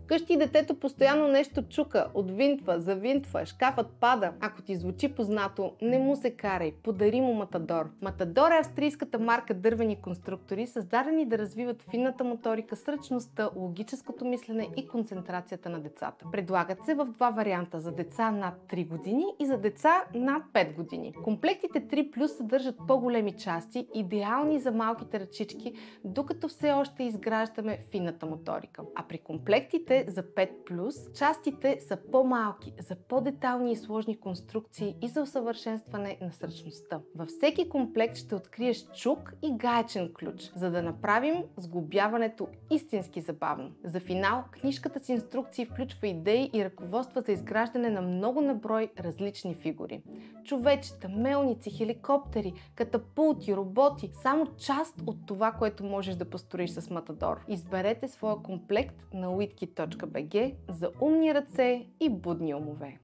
Вкъщи детето постоянно нещо чука, отвинтва, завинтва, шкафът пада. Ако ти звучи познато, не му се карай, подари му Матадор. Матадор е австрийската марка дървени конструктори, създадени да развиват финната моторика, сръчността, логическото мислене и концентрацията на децата. Предлагат се в два варианта: за деца над 3 години и за деца над 5 години. Комплектите 3+ съдържат по-големи части, идеални за малките ръчички, докато все още изграждаме финната моторика. А при комплектите за 5+, частите са по-малки, за по-детални и сложни конструкции и за усъвършенстване на сръчността. Във всеки комплект ще откриеш чук и гаечен ключ, за да направим сглобяването истински забавно. За финал, книжката с инструкции включва идеи и ръководства за изграждане на много на брой различни фигури. Човечета, мелници, хеликоптери, катапулти, роботи – само част от това, което можеш да построиш с Матадор. Изберете своя комплект на witki.bg за умни ръце и будни умове.